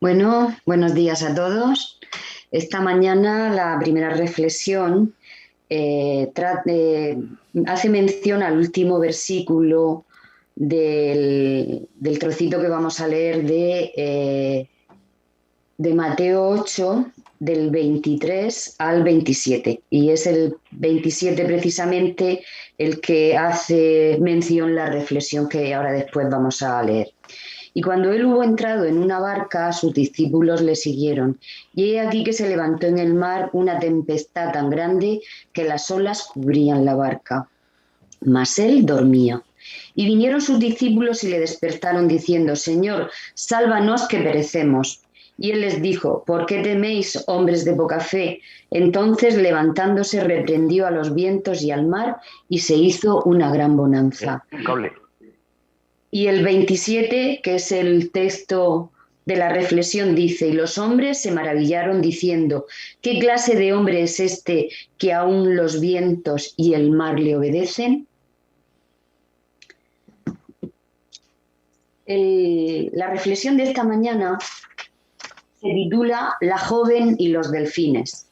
Bueno, buenos días a todos. Esta mañana la primera reflexión hace mención al último versículo del trocito que vamos a leer de Mateo 8, del 23 al 27. Y es el 27 precisamente el que hace mención la reflexión que ahora después vamos a leer. Y cuando él hubo entrado en una barca, sus discípulos le siguieron. Y he aquí que se levantó en el mar una tempestad tan grande que las olas cubrían la barca. Mas él dormía. Y vinieron sus discípulos y le despertaron diciendo: Señor, sálvanos que perecemos. Y él les dijo: ¿por qué teméis, hombres de poca fe? Entonces, levantándose, reprendió a los vientos y al mar, y se hizo una gran bonanza. Y el 27, que es el texto de la reflexión, dice: y los hombres se maravillaron diciendo: ¿qué clase de hombre es este que aún los vientos y el mar le obedecen? La reflexión de esta mañana se titula La joven y los delfines.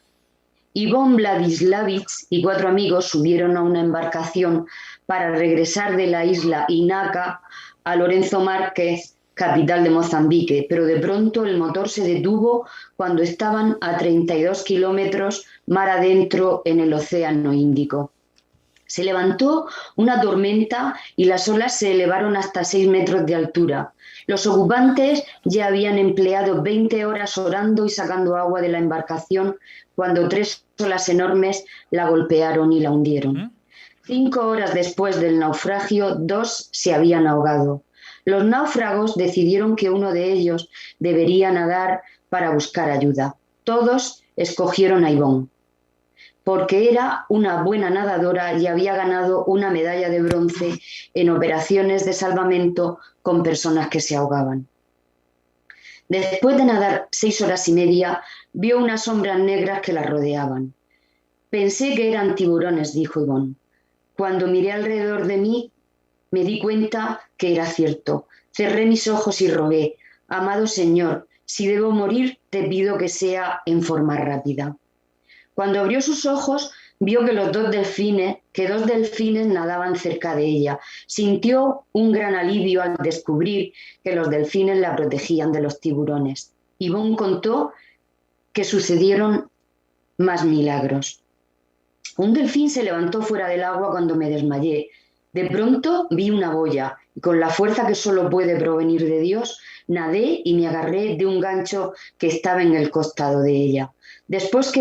Ivón Vladislavich y 4 amigos subieron a una embarcación para regresar de la isla Inaca a Lorenzo Márquez, capital de Mozambique, pero de pronto el motor se detuvo cuando estaban a 32 kilómetros mar adentro en el Océano Índico. Se levantó una tormenta y las olas se elevaron hasta 6 metros de altura. Los ocupantes ya habían empleado 20 horas orando y sacando agua de la embarcación cuando 3 olas enormes la golpearon y la hundieron. 5 horas después del naufragio, 2 se habían ahogado. Los náufragos decidieron que uno de ellos debería nadar para buscar ayuda. Todos escogieron a Ivón, porque era una buena nadadora y había ganado una medalla de bronce en operaciones de salvamento con personas que se ahogaban. Después de nadar 6 horas y media, vio unas sombras negras que la rodeaban. Pensé que eran tiburones, dijo Ivón. Cuando miré alrededor de mí, me di cuenta que era cierto. Cerré mis ojos y rogué: amado Señor, si debo morir, te pido que sea en forma rápida. Cuando abrió sus ojos, vio que dos delfines nadaban cerca de ella. Sintió un gran alivio al descubrir que los delfines la protegían de los tiburones. Ivón contó que sucedieron más milagros. Un delfín se levantó fuera del agua cuando me desmayé. De pronto vi una boya y con la fuerza que solo puede provenir de Dios, nadé y me agarré de un gancho que estaba en el costado de ella. Después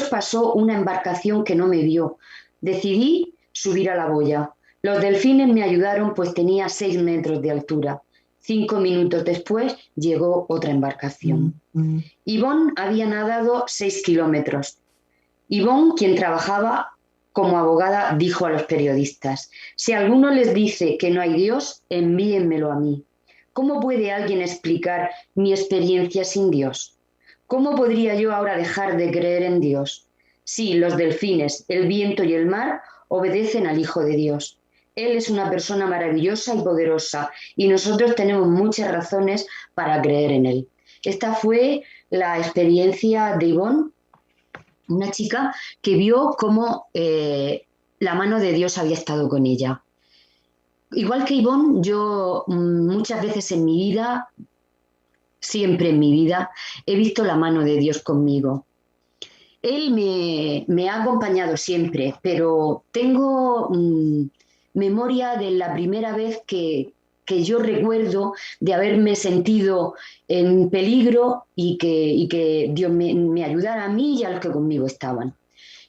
pasó una embarcación que no me vio. Decidí subir a la boya. Los delfines me ayudaron, pues tenía 6 metros de altura. 5 minutos después llegó otra embarcación. Ivón había nadado 6 kilómetros. Ivón, quien trabajaba como abogada, dijo a los periodistas: si alguno les dice que no hay Dios, envíenmelo a mí. ¿Cómo puede alguien explicar mi experiencia sin Dios? ¿Cómo podría yo ahora dejar de creer en Dios? Sí, los delfines, el viento y el mar obedecen al Hijo de Dios. Él es una persona maravillosa y poderosa, y nosotros tenemos muchas razones para creer en Él. Esta fue la experiencia de Ivón, una chica que vio cómo la mano de Dios había estado con ella. Igual que Ivón, yo muchas veces en mi vida, siempre en mi vida, he visto la mano de Dios conmigo. Él me ha acompañado siempre, pero tengo memoria de la primera vez que yo recuerdo de haberme sentido en peligro y que Dios me ayudara a mí y a los que conmigo estaban.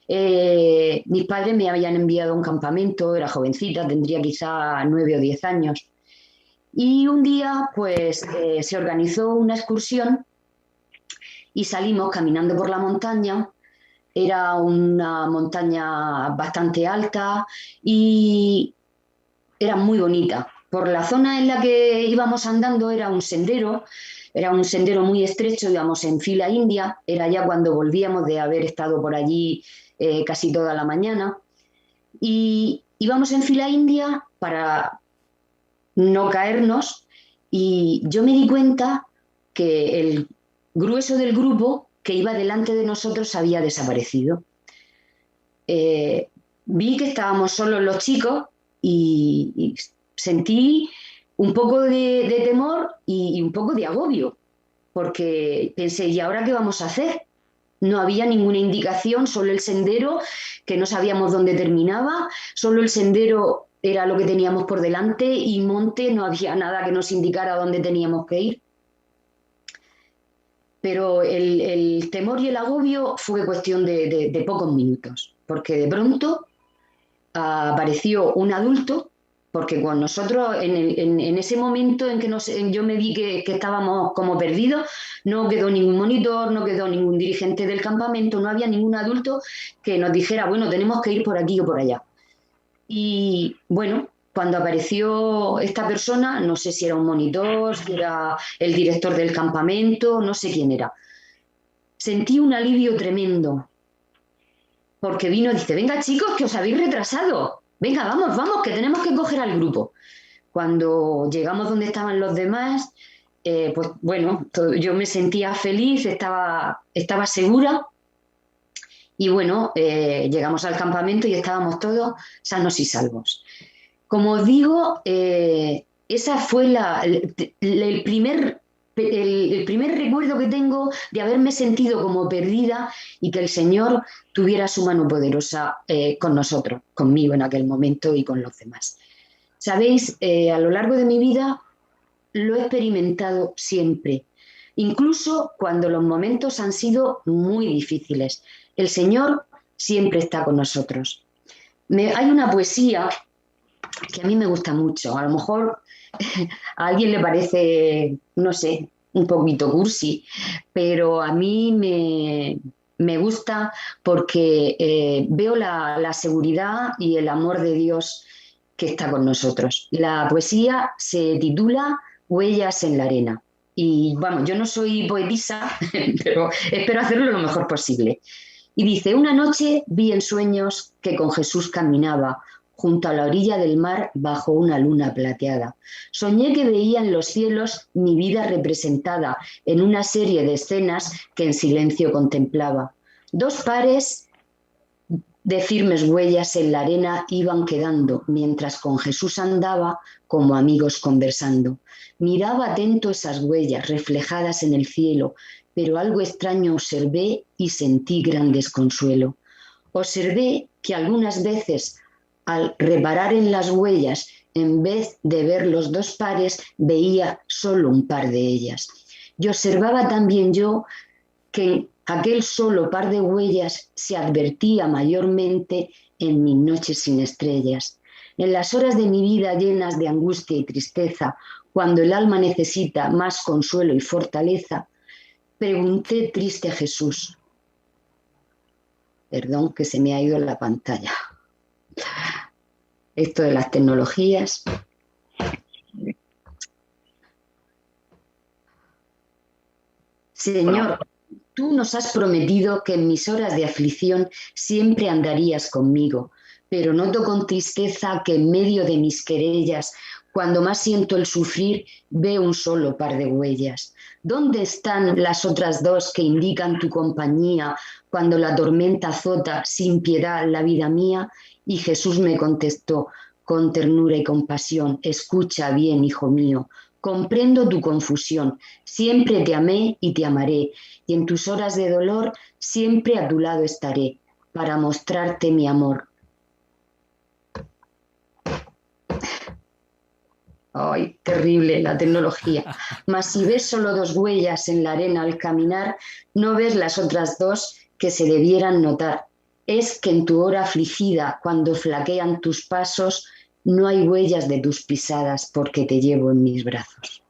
Mis padres me habían enviado a un campamento, era jovencita, tendría quizá 9 o 10 años. Y un día pues se organizó una excursión y salimos caminando por la montaña. Era una montaña bastante alta y era muy bonita. Por la zona en la que íbamos andando era un sendero muy estrecho, íbamos en fila india, era ya cuando volvíamos de haber estado por allí casi toda la mañana. Y íbamos en fila india para no caernos y yo me di cuenta que el grueso del grupo que iba delante de nosotros había desaparecido. Vi que estábamos solos los chicos y sentí un poco de temor y un poco de agobio, porque pensé, ¿y ahora qué vamos a hacer? No había ninguna indicación, solo el sendero, que no sabíamos dónde terminaba, solo el sendero era lo que teníamos por delante y monte, no había nada que nos indicara dónde teníamos que ir. Pero el temor y el agobio fue cuestión de pocos minutos, porque de pronto apareció un adulto, porque con nosotros en ese momento en que yo me vi que estábamos como perdidos, no quedó ningún monitor, no quedó ningún dirigente del campamento, no había ningún adulto que nos dijera, bueno, tenemos que ir por aquí o por allá. Y bueno, cuando apareció esta persona, no sé si era un monitor, si era el director del campamento, no sé quién era. Sentí un alivio tremendo, porque vino y dice, venga chicos, que os habéis retrasado, venga, vamos, vamos, que tenemos que coger al grupo. Cuando llegamos donde estaban los demás, pues bueno, yo me sentía feliz, estaba segura. Y bueno, llegamos al campamento y estábamos todos sanos y salvos. Como os digo, esa fue el primer recuerdo que tengo de haberme sentido como perdida y que el Señor tuviera su mano poderosa con nosotros, conmigo en aquel momento y con los demás. Sabéis, a lo largo de mi vida lo he experimentado siempre, incluso cuando los momentos han sido muy difíciles. El Señor siempre está con nosotros. Hay una poesía que a mí me gusta mucho. A lo mejor a alguien le parece, no sé, un poquito cursi, pero a mí me gusta porque veo la seguridad y el amor de Dios que está con nosotros. La poesía se titula Huellas en la arena. Y vamos, yo no soy poetisa, pero espero hacerlo lo mejor posible. Y dice, una noche vi en sueños que con Jesús caminaba junto a la orilla del mar bajo una luna plateada. Soñé que veía en los cielos mi vida representada en una serie de escenas que en silencio contemplaba. Dos pares de firmes huellas en la arena iban quedando, mientras con Jesús andaba como amigos conversando. Miraba atento esas huellas reflejadas en el cielo, pero algo extraño observé y sentí gran desconsuelo. Observé que algunas veces, al reparar en las huellas, en vez de ver los dos pares, veía solo un par de ellas. Y observaba también yo que aquel solo par de huellas se advertía mayormente en mis noches sin estrellas. En las horas de mi vida llenas de angustia y tristeza, cuando el alma necesita más consuelo y fortaleza, pregunté triste a Jesús. Perdón, que se me ha ido la pantalla. Esto de las tecnologías. Señor, tú nos has prometido que en mis horas de aflicción siempre andarías conmigo, pero noto con tristeza que en medio de mis querellas, cuando más siento el sufrir, veo un solo par de huellas. ¿Dónde están las otras dos que indican tu compañía cuando la tormenta azota sin piedad la vida mía? Y Jesús me contestó con ternura y compasión, escucha bien, hijo mío, comprendo tu confusión, siempre te amé y te amaré, y en tus horas de dolor siempre a tu lado estaré, para mostrarte mi amor. Ay, terrible la tecnología. Mas si ves solo dos huellas en la arena al caminar, no ves las otras dos que se debieran notar. Es que en tu hora afligida, cuando flaquean tus pasos, no hay huellas de tus pisadas porque te llevo en mis brazos.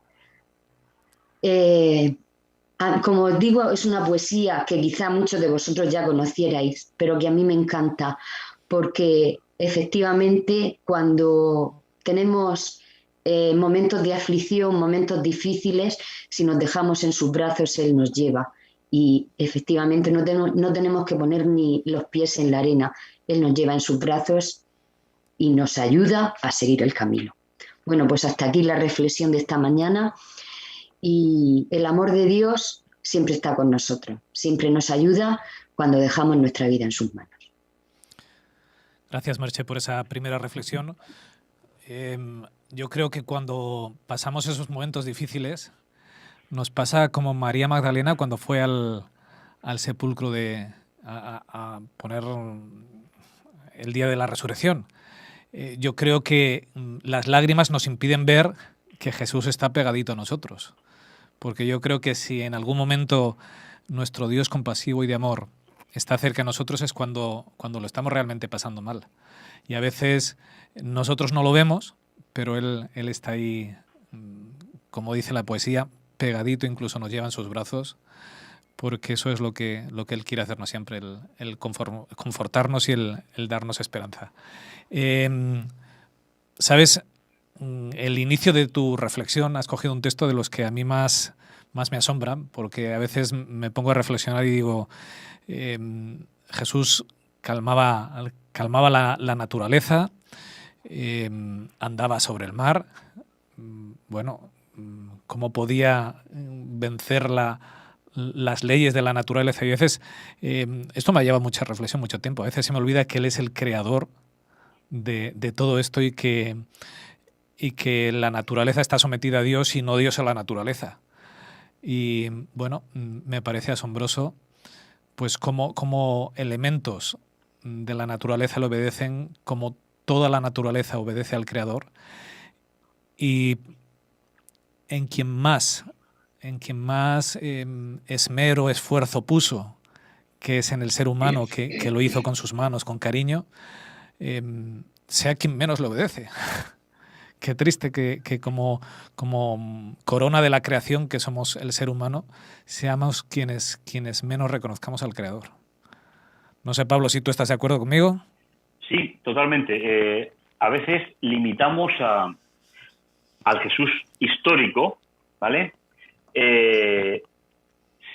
Como os digo, es una poesía que quizá muchos de vosotros ya conocierais, pero que a mí me encanta porque efectivamente cuando tenemos momentos de aflicción, momentos difíciles, si nos dejamos en sus brazos, Él nos lleva. Y efectivamente no tenemos que poner ni los pies en la arena. Él nos lleva en sus brazos y nos ayuda a seguir el camino. Bueno, pues hasta aquí la reflexión de esta mañana y el amor de Dios siempre está con nosotros, siempre nos ayuda cuando dejamos nuestra vida en sus manos. Gracias, Merche, por esa primera reflexión. Yo creo que cuando pasamos esos momentos difíciles, nos pasa como María Magdalena cuando fue al sepulcro a poner el día de la resurrección. Yo creo que las lágrimas nos impiden ver que Jesús está pegadito a nosotros. Porque yo creo que si en algún momento nuestro Dios compasivo y de amor está cerca de nosotros es cuando lo estamos realmente pasando mal. Y a veces nosotros no lo vemos, pero Él está ahí, como dice la poesía, pegadito, incluso nos lleva en sus brazos, porque eso es lo que Él quiere hacernos siempre, el confortarnos y el darnos esperanza. ¿Sabes? El inicio de tu reflexión has cogido un texto de los que a mí más me asombran, porque a veces me pongo a reflexionar y digo, Jesús calmaba la naturaleza, andaba sobre el mar. Bueno, ¿cómo podía vencer las leyes de la naturaleza? Y a veces, esto me ha llevado mucha reflexión, mucho tiempo. A veces se me olvida que Él es el creador de todo esto y que la naturaleza está sometida a Dios y no Dios a la naturaleza. Y bueno, me parece asombroso pues cómo elementos de la naturaleza le obedecen, como toda la naturaleza obedece al Creador. Y en quien más esmero, esfuerzo puso, que es en el ser humano que lo hizo con sus manos, con cariño, sea quien menos le obedece. Qué triste que como corona de la creación que somos el ser humano, seamos quienes menos reconozcamos al Creador. No sé, Pablo, si tú estás de acuerdo conmigo. Sí, totalmente. A veces limitamos al Jesús histórico, ¿vale?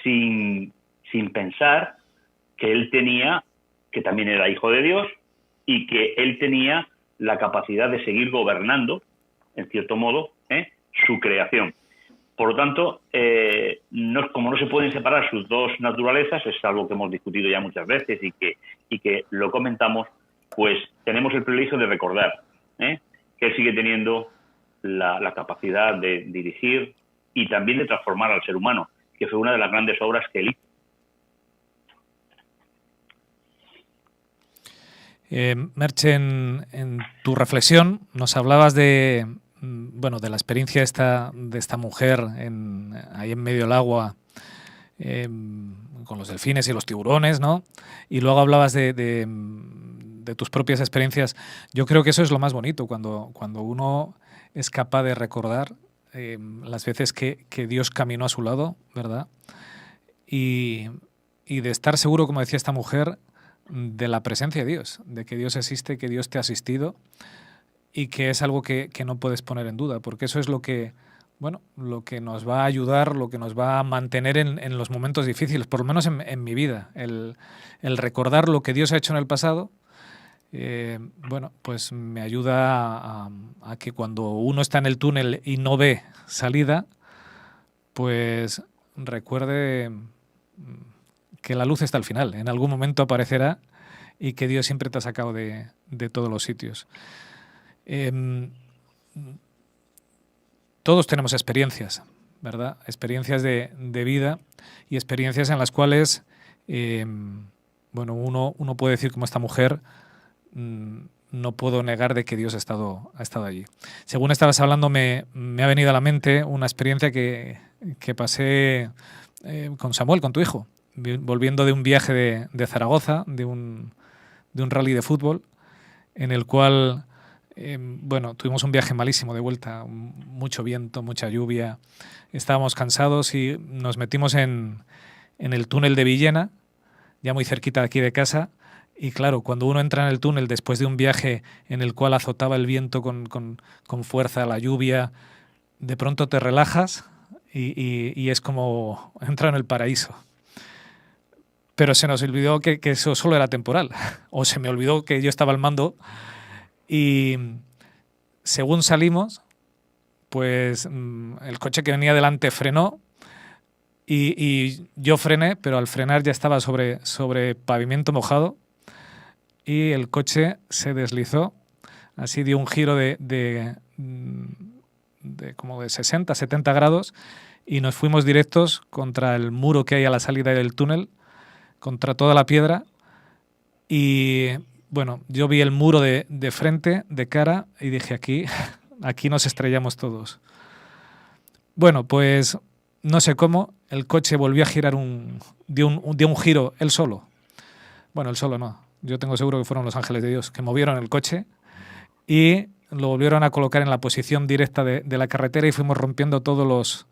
Sin pensar que Él tenía, que también era hijo de Dios, y que Él tenía la capacidad de seguir gobernando, en cierto modo, su creación. Por lo tanto, como no se pueden separar sus dos naturalezas, es algo que hemos discutido ya muchas veces y que lo comentamos, pues tenemos el privilegio de recordar que Él sigue teniendo la capacidad de dirigir y también de transformar al ser humano, que fue una de las grandes obras que Él hizo. Merche, en tu reflexión nos hablabas de la experiencia de esta mujer ahí en medio del agua, con los delfines y los tiburones, ¿no? Y luego hablabas de tus propias experiencias. Yo creo que eso es lo más bonito, cuando uno es capaz de recordar las veces que Dios caminó a su lado, ¿verdad? Y de estar seguro, como decía esta mujer, de la presencia de Dios, de que Dios existe, que Dios te ha asistido y que es algo que no puedes poner en duda, porque eso es lo que nos va a ayudar, lo que nos va a mantener en los momentos difíciles, por lo menos en mi vida, el recordar lo que Dios ha hecho en el pasado. Pues me ayuda a que cuando uno está en el túnel y no ve salida, pues recuerde que la luz está al final, en algún momento aparecerá y que Dios siempre te ha sacado de todos los sitios. Todos tenemos experiencias, ¿verdad? Experiencias de vida y experiencias en las cuales uno puede decir, como esta mujer, no puedo negar de que Dios ha estado allí. Según estabas hablando, me ha venido a la mente una experiencia que pasé con Samuel, con tu hijo, volviendo de un viaje de Zaragoza, de un rally de fútbol, en el cual tuvimos un viaje malísimo de vuelta, mucho viento, mucha lluvia, estábamos cansados y nos metimos en el túnel de Villena, ya muy cerquita de aquí de casa. Y claro, cuando uno entra en el túnel después de un viaje en el cual azotaba el viento con fuerza, la lluvia, de pronto te relajas y es como entrar en el paraíso. Pero se nos olvidó que eso solo era temporal, o se me olvidó que yo estaba al mando y según salimos, pues el coche que venía delante frenó y yo frené, pero al frenar ya estaba sobre pavimento mojado y el coche se deslizó, así dio un giro de como de 60, 70 grados y nos fuimos directos contra el muro que hay a la salida del túnel, contra toda la piedra y bueno, yo vi el muro de frente, de cara y dije aquí nos estrellamos todos. Bueno, pues no sé cómo, el coche volvió a girar, dio un giro él solo. Bueno, él solo no, yo tengo seguro que fueron los ángeles de Dios que movieron el coche y lo volvieron a colocar en la posición directa de la carretera y fuimos rompiendo todos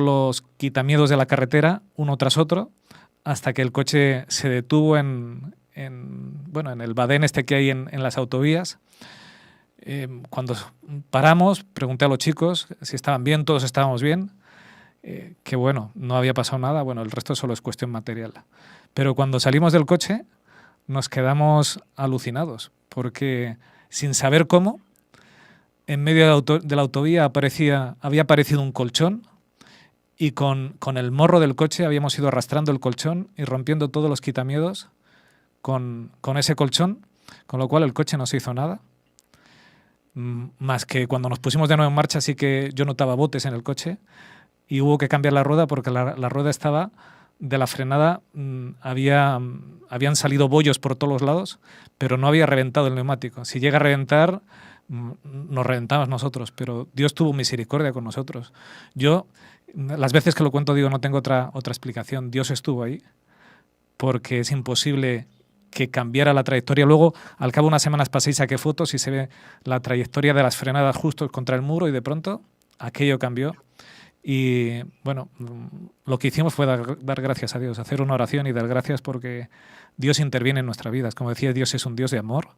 los quitamiedos de la carretera, uno tras otro, hasta que el coche se detuvo en el badén este que hay en las autovías. Cuando paramos, pregunté a los chicos si estaban bien, todos estábamos bien, que bueno, no había pasado nada, bueno, el resto solo es cuestión material. Pero cuando salimos del coche nos quedamos alucinados, porque sin saber cómo, en medio de la autovía había aparecido un colchón y con el morro del coche habíamos ido arrastrando el colchón y rompiendo todos los quitamiedos con ese colchón, con lo cual el coche no se hizo nada. Más que cuando nos pusimos de nuevo en marcha sí que yo notaba botes en el coche y hubo que cambiar la rueda porque la rueda estaba de la frenada, habían salido bollos por todos los lados, pero no había reventado el neumático. Si llega a reventar, nos reventamos nosotros, pero Dios tuvo misericordia con nosotros. Yo, las veces que lo cuento, digo, no tengo otra explicación. Dios estuvo ahí porque es imposible que cambiara la trayectoria. Luego, al cabo de unas semanas pasé y saqué fotos y se ve la trayectoria de las frenadas justo contra el muro y de pronto aquello cambió. Y bueno, lo que hicimos fue dar gracias a Dios, hacer una oración y dar gracias porque Dios interviene en nuestras vidas. Como decía, Dios es un Dios de amor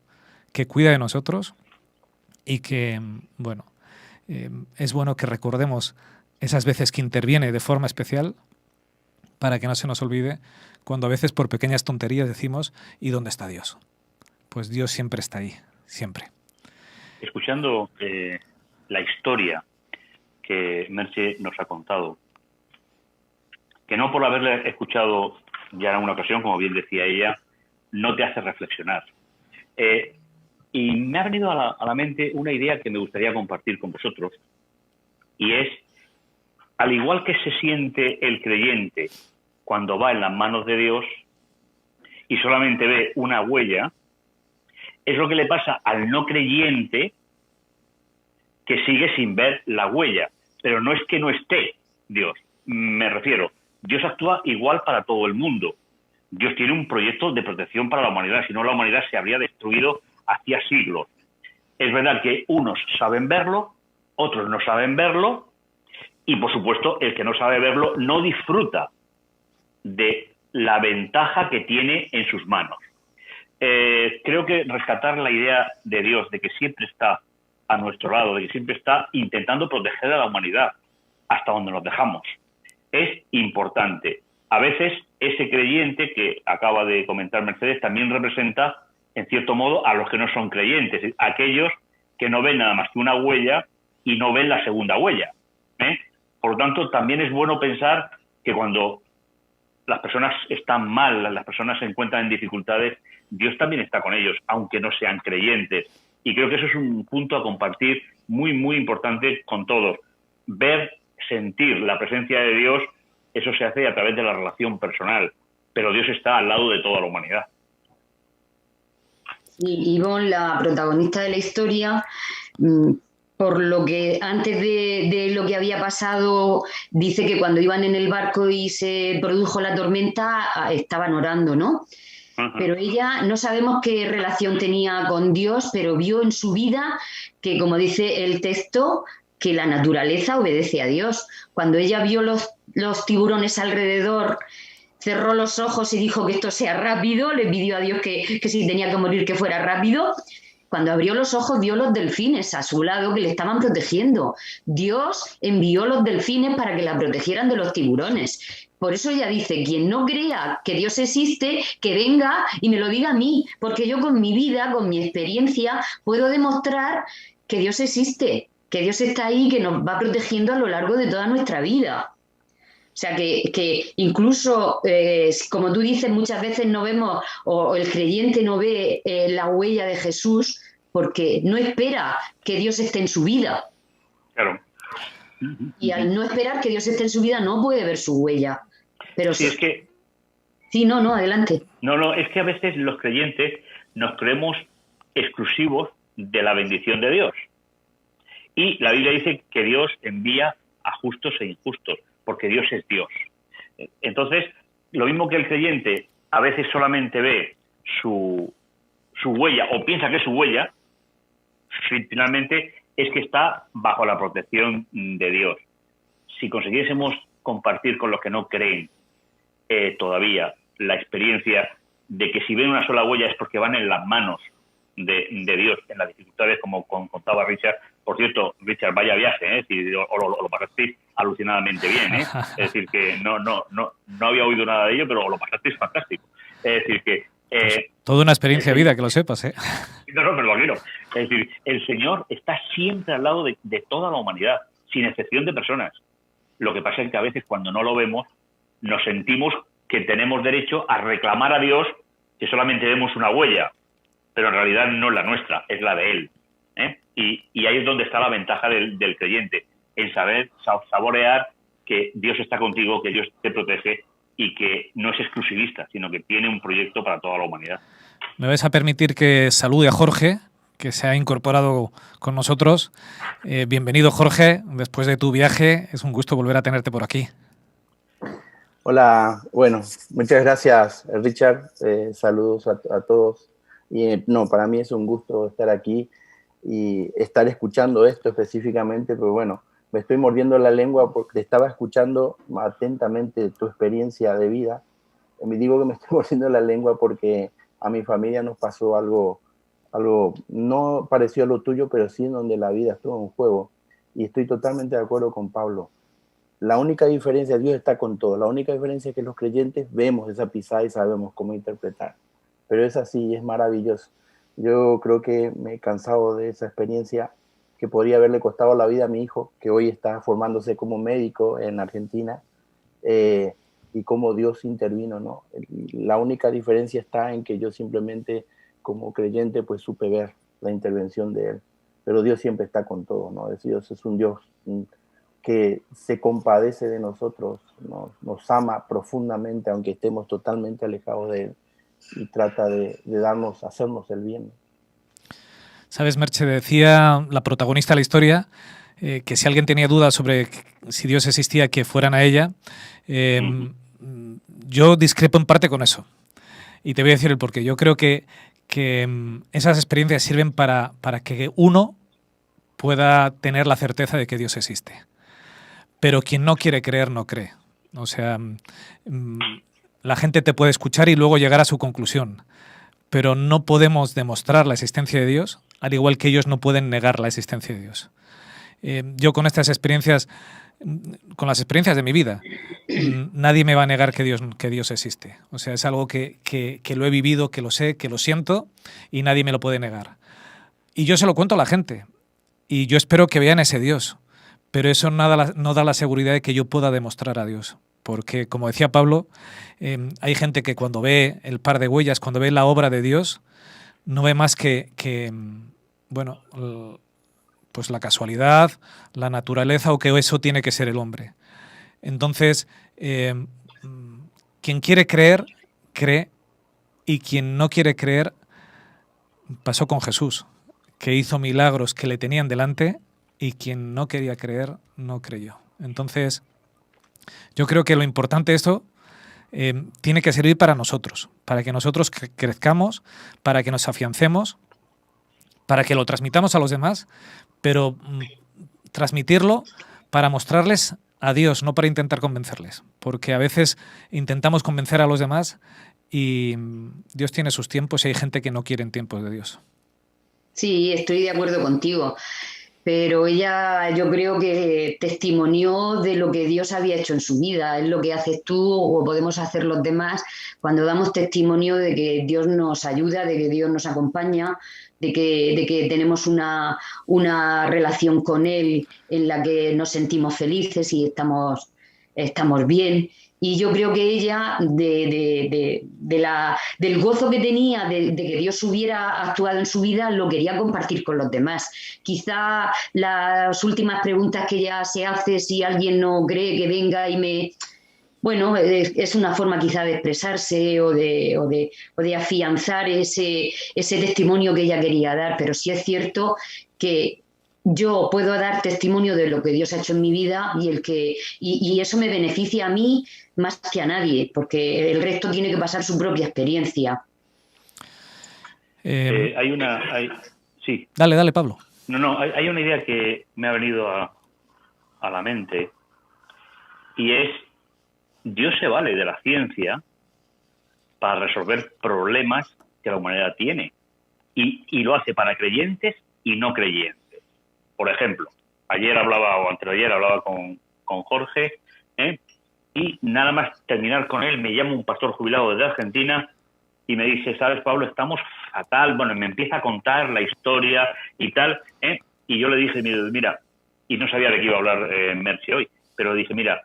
que cuida de nosotros y que, bueno, es bueno que recordemos esas veces que interviene de forma especial para que no se nos olvide cuando a veces por pequeñas tonterías decimos ¿y dónde está Dios? Pues Dios siempre está ahí, siempre. Escuchando la historia que Merche nos ha contado, que no por haberle escuchado ya en una ocasión, como bien decía ella, no te hace reflexionar. Y me ha venido a la mente una idea que me gustaría compartir con vosotros, y es, al igual que se siente el creyente cuando va en las manos de Dios y solamente ve una huella, es lo que le pasa al no creyente que sigue sin ver la huella. Pero no es que no esté Dios, me refiero, Dios actúa igual para todo el mundo. Dios tiene un proyecto de protección para la humanidad, si no la humanidad se habría destruido hacía siglos. Es verdad que unos saben verlo, otros no saben verlo, y por supuesto el que no sabe verlo no disfruta de la ventaja que tiene en sus manos. Creo que rescatar la idea de Dios, de que siempre está a nuestro lado, de que siempre está intentando proteger a la humanidad hasta donde nos dejamos, es importante. A veces ese creyente que acaba de comentar Mercedes también representa, en cierto modo, a los que no son creyentes, aquellos que no ven nada más que una huella y no ven la segunda huella. Por lo tanto, también es bueno pensar que cuando las personas están mal, las personas se encuentran en dificultades, Dios también está con ellos, aunque no sean creyentes. Y creo que eso es un punto a compartir muy, muy importante con todos. Ver, sentir la presencia de Dios, eso se hace a través de la relación personal, pero Dios está al lado de toda la humanidad. Y Ivonne, la protagonista de la historia, por lo que antes de lo que había pasado, dice que cuando iban en el barco y se produjo la tormenta, estaban orando, ¿no? Pero ella, no sabemos qué relación tenía con Dios, pero vio en su vida que, como dice el texto, que la naturaleza obedece a Dios. Cuando ella vio los tiburones alrededor, cerró los ojos y dijo que esto sea rápido, le pidió a Dios que si tenía que morir que fuera rápido. Cuando abrió los ojos vio los delfines a su lado que le estaban protegiendo. Dios envió los delfines para que la protegieran de los tiburones. Por eso ella dice, quien no crea que Dios existe, que venga y me lo diga a mí, porque yo con mi vida, con mi experiencia, puedo demostrar que Dios existe. que Dios está ahí, que nos va protegiendo a lo largo de toda nuestra vida. O sea, que incluso, como tú dices, muchas veces no vemos, o el creyente no ve la huella de Jesús porque no espera que Dios esté en su vida. Claro. Y al no esperar que Dios esté en su vida no puede ver su huella. Pero sí, es que... Sí, no, adelante. No, es que a veces los creyentes nos creemos exclusivos de la bendición de Dios. Y la Biblia dice que Dios envía a justos e injustos, porque Dios es Dios. Entonces, lo mismo que el creyente a veces solamente ve su huella, o piensa que es su huella, finalmente es que está bajo la protección de Dios. Si consiguiésemos compartir con los que no creen todavía la experiencia de que si ven una sola huella es porque van en las manos de Dios, en las dificultades, como contaba Richard. Por cierto, Richard, vaya viaje, lo pasasteis alucinadamente bien, ¿eh? Es decir, que no había oído nada de ello, pero lo pasasteis fantástico. Es decir, que... toda una experiencia de vida, que lo sepas, ¿eh? No, pero lo quiero. Es decir, el Señor está siempre al lado de toda la humanidad, sin excepción de personas. Lo que pasa es que a veces cuando no lo vemos, nos sentimos que tenemos derecho a reclamar a Dios que solamente vemos una huella, pero en realidad no es la nuestra, es la de Él. Y ahí es donde está la ventaja del creyente, en saber saborear que Dios está contigo, que Dios te protege y que no es exclusivista, sino que tiene un proyecto para toda la humanidad. Me vais a permitir que salude a Jorge, que se ha incorporado con nosotros. Bienvenido, Jorge, después de tu viaje. Es un gusto volver a tenerte por aquí. Hola, bueno, muchas gracias, Richard. Saludos a todos. Y para mí es un gusto estar aquí y estar escuchando esto específicamente, pero bueno, me estoy mordiendo la lengua porque estaba escuchando atentamente tu experiencia de vida. Me digo que me estoy mordiendo la lengua porque a mi familia nos pasó algo no parecido a lo tuyo, pero sí en donde la vida estuvo en juego. Y estoy totalmente de acuerdo con Pablo. La única diferencia, Dios está con todo. La única diferencia es que los creyentes vemos esa pisada y sabemos cómo interpretar. Pero es así, es maravilloso. Yo creo que me he cansado de esa experiencia que podría haberle costado la vida a mi hijo, que hoy está formándose como médico en Argentina, y cómo Dios intervino, ¿no? La única diferencia está en que yo simplemente, como creyente, pues supe ver la intervención de Él. Pero Dios siempre está con todo, ¿no? Dios es un Dios que se compadece de nosotros, nos ama profundamente, aunque estemos totalmente alejados de Él, y trata de hacernos el bien. Sabes, Merche, decía la protagonista de la historia que si alguien tenía dudas sobre si Dios existía, que fueran a ella. Yo discrepo en parte con eso. Y te voy a decir el porqué. Yo creo que esas experiencias sirven para que uno pueda tener la certeza de que Dios existe. Pero quien no quiere creer, no cree. O sea, la gente te puede escuchar y luego llegar a su conclusión. Pero no podemos demostrar la existencia de Dios, al igual que ellos no pueden negar la existencia de Dios. Yo con estas experiencias, con las experiencias de mi vida, nadie me va a negar que Dios existe. O sea, es algo que lo he vivido, que lo sé, que lo siento, y nadie me lo puede negar. Y yo se lo cuento a la gente. Y yo espero que vean ese Dios. Pero eso no da la seguridad de que yo pueda demostrar a Dios. Porque, como decía Pablo, hay gente que cuando ve el par de huellas, cuando ve la obra de Dios, no ve más que pues la casualidad, la naturaleza, o que eso tiene que ser el hombre. Entonces, quien quiere creer, cree, y quien no quiere creer, pasó con Jesús, que hizo milagros que le tenían delante, y quien no quería creer, no creyó. Entonces, yo creo que lo importante de esto tiene que servir para nosotros, para que nosotros crezcamos, para que nos afiancemos, para que lo transmitamos a los demás, pero transmitirlo para mostrarles a Dios, no para intentar convencerles, porque a veces intentamos convencer a los demás y Dios tiene sus tiempos y hay gente que no quiere en tiempos de Dios. Sí, estoy de acuerdo contigo. pero ella yo creo que testimonió de lo que Dios había hecho en su vida. Es lo que haces tú o podemos hacer los demás cuando damos testimonio de que Dios nos ayuda, de que Dios nos acompaña, de que tenemos una relación con Él en la que nos sentimos felices y estamos bien. Y yo creo que ella, del gozo que tenía de que Dios hubiera actuado en su vida, lo quería compartir con los demás. Quizá las últimas preguntas que ella se hace, si alguien no cree, que venga y me... Bueno, es una forma quizá de expresarse o de afianzar ese testimonio que ella quería dar, pero sí es cierto que yo puedo dar testimonio de lo que Dios ha hecho en mi vida y eso me beneficia a mí más que a nadie, porque el resto tiene que pasar su propia experiencia. Sí. Dale, Pablo. No, hay una idea que me ha venido a la mente y es: Dios se vale de la ciencia para resolver problemas que la humanidad tiene y lo hace para creyentes y no creyentes. Por ejemplo, ayer hablaba o anteayer hablaba con Jorge, y nada más terminar con él me llama un pastor jubilado desde Argentina y me dice: ¿sabes, Pablo? Estamos fatal. Bueno, me empieza a contar la historia y tal, y yo le dije: mira, y no sabía de qué iba a hablar Merche hoy, pero dije: mira,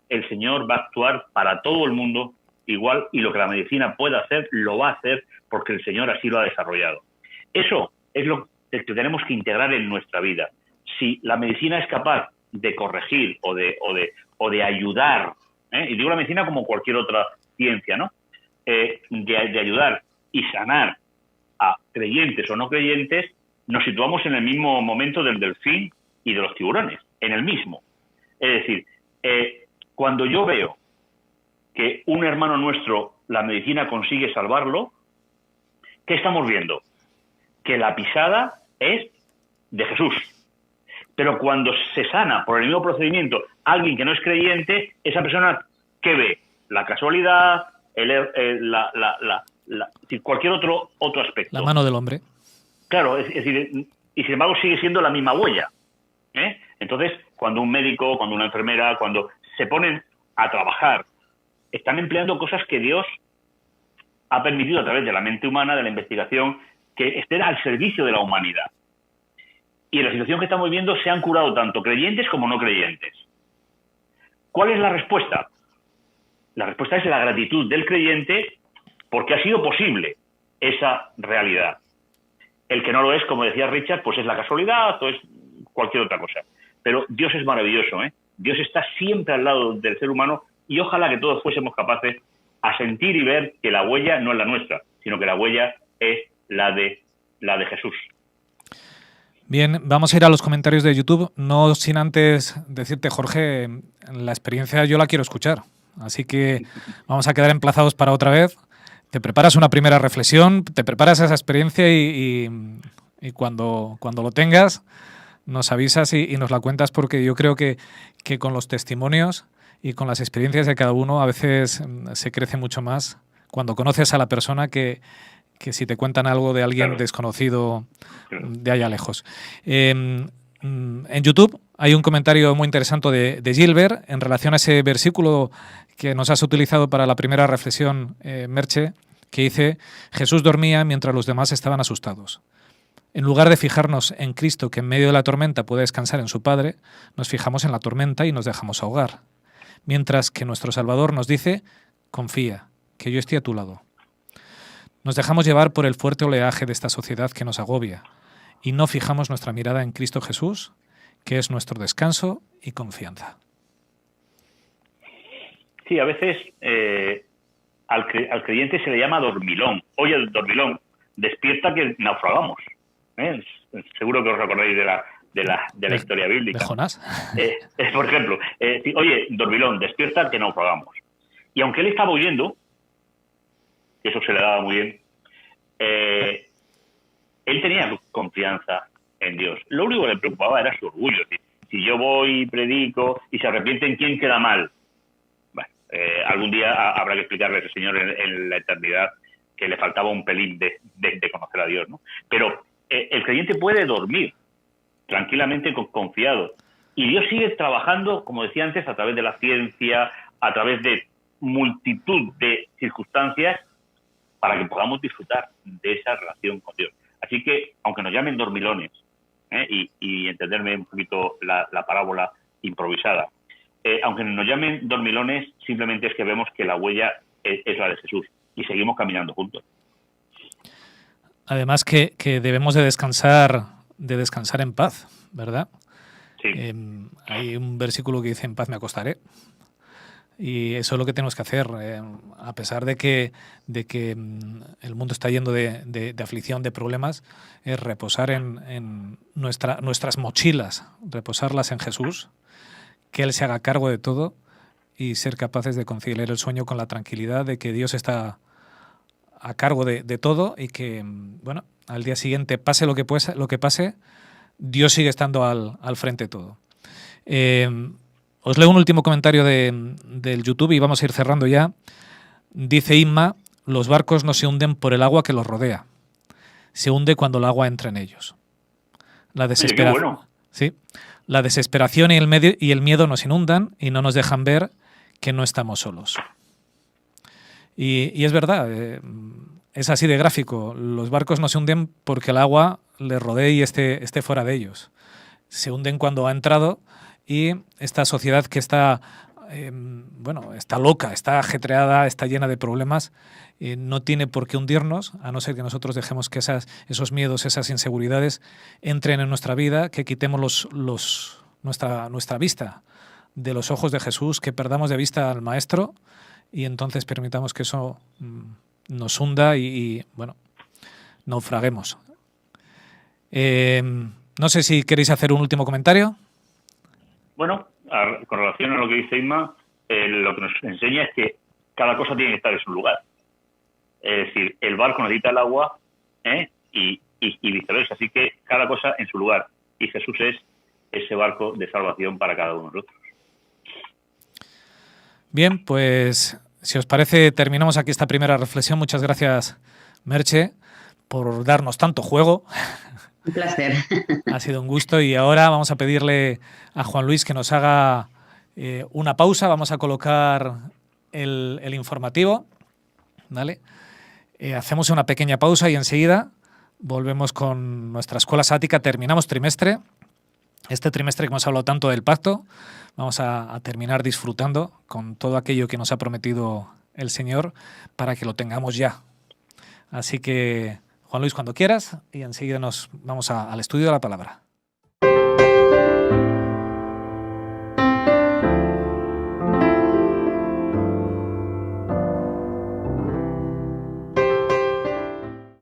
el Señor va a actuar para todo el mundo igual y lo que la medicina pueda hacer, lo va a hacer porque el Señor así lo ha desarrollado. Eso es lo que tenemos que integrar en nuestra vida. Si la medicina es capaz de corregir o de ayudar, y digo la medicina como cualquier otra ciencia, ¿no? De ayudar y sanar a creyentes o no creyentes, nos situamos en el mismo momento del delfín y de los tiburones, en el mismo. Es decir, cuando yo veo que un hermano nuestro, la medicina consigue salvarlo, ¿qué estamos viendo? Que la pisada es de Jesús. Pero cuando se sana por el mismo procedimiento alguien que no es creyente, esa persona, ¿qué ve? La casualidad, cualquier otro aspecto. La mano del hombre. Claro, es decir, y sin embargo sigue siendo la misma huella. Entonces, cuando un médico, cuando una enfermera, cuando se ponen a trabajar, están empleando cosas que Dios ha permitido a través de la mente humana, de la investigación, que estén al servicio de la humanidad. Y en la situación que estamos viviendo se han curado tanto creyentes como no creyentes. ¿Cuál es la respuesta? La respuesta es la gratitud del creyente porque ha sido posible esa realidad. El que no lo es, como decía Richard, pues es la casualidad o es cualquier otra cosa. Pero Dios es maravilloso, Dios está siempre al lado del ser humano y ojalá que todos fuésemos capaces a sentir y ver que la huella no es la nuestra, sino que la huella es la de Jesús. Bien, vamos a ir a los comentarios de YouTube, no sin antes decirte, Jorge, la experiencia yo la quiero escuchar, así que vamos a quedar emplazados para otra vez. Te preparas una primera reflexión, te preparas esa experiencia y cuando lo tengas nos avisas y nos la cuentas, porque yo creo que con los testimonios y con las experiencias de cada uno a veces se crece mucho más cuando conoces a la persona que si te cuentan algo de alguien desconocido de allá lejos. En YouTube hay un comentario muy interesante de Gilbert en relación a ese versículo que nos has utilizado para la primera reflexión, Merche, que dice: Jesús dormía mientras los demás estaban asustados. En lugar de fijarnos en Cristo, que en medio de la tormenta puede descansar en su Padre, nos fijamos en la tormenta y nos dejamos ahogar. Mientras que nuestro Salvador nos dice: confía, que yo estoy a tu lado. Nos dejamos llevar por el fuerte oleaje de esta sociedad que nos agobia y no fijamos nuestra mirada en Cristo Jesús, que es nuestro descanso y confianza. Sí, a veces al creyente se le llama dormilón. Oye, dormilón, despierta que naufragamos. Seguro que os recordáis de la historia bíblica. ¿De Jonás? Por ejemplo, oye, dormilón, despierta que naufragamos. Y aunque él estaba huyendo, eso se le daba muy bien, él tenía confianza en Dios. Lo único que le preocupaba era su orgullo. Si yo voy y predico y se arrepienten, ¿quién queda mal? Bueno, algún día habrá que explicarle al Señor en la eternidad que le faltaba un pelín de conocer a Dios, ¿no? Pero el creyente puede dormir tranquilamente confiado. Y Dios sigue trabajando, como decía antes, a través de la ciencia, a través de multitud de circunstancias para que podamos disfrutar de esa relación con Dios. Así que, aunque nos llamen dormilones, y entenderme un poquito la parábola improvisada, aunque nos llamen dormilones, simplemente es que vemos que la huella es la de Jesús y seguimos caminando juntos. Además que debemos de descansar en paz, ¿verdad? Sí. Hay un versículo que dice: en paz me acostaré. Y eso es lo que tenemos que hacer, a pesar de que el mundo está yendo de aflicción, de problemas, es reposar en nuestras mochilas, reposarlas en Jesús, que Él se haga cargo de todo y ser capaces de conciliar el sueño con la tranquilidad de que Dios está a cargo de todo y que, bueno, al día siguiente, pase lo que pase, Dios sigue estando al frente de todo. Os leo un último comentario del YouTube y vamos a ir cerrando ya. Dice Inma: los barcos no se hunden por el agua que los rodea. Se hunde cuando el agua entra en ellos. La desesperación, sí, la desesperación y el miedo nos inundan y no nos dejan ver que no estamos solos. Y es verdad, es así de gráfico. Los barcos no se hunden porque el agua les rodee y esté fuera de ellos. Se hunden cuando ha entrado. Y esta sociedad que está, está loca, está ajetreada, está llena de problemas, no tiene por qué hundirnos, a no ser que nosotros dejemos que esos miedos, esas inseguridades entren en nuestra vida, que quitemos nuestra vista de los ojos de Jesús, que perdamos de vista al Maestro y entonces permitamos que eso nos hunda y naufraguemos. No sé si queréis hacer un último comentario. Bueno, con relación a lo que dice Inma, lo que nos enseña es que cada cosa tiene que estar en su lugar. Es decir, el barco necesita el agua y viceversa. Así que cada cosa en su lugar. Y Jesús es ese barco de salvación para cada uno de nosotros. Bien, pues si os parece, terminamos aquí esta primera reflexión. Muchas gracias, Merche, por darnos tanto juego. Un placer. Ha sido un gusto y ahora vamos a pedirle a Juan Luis que nos haga una pausa. Vamos a colocar el informativo, ¿vale? Hacemos una pequeña pausa y enseguida volvemos con nuestra escuela sática. Terminamos trimestre. Este trimestre que hemos hablado tanto del pacto, vamos a terminar disfrutando con todo aquello que nos ha prometido el Señor para que lo tengamos ya. Así que, Juan Luis, cuando quieras, y enseguida nos vamos al estudio de la palabra.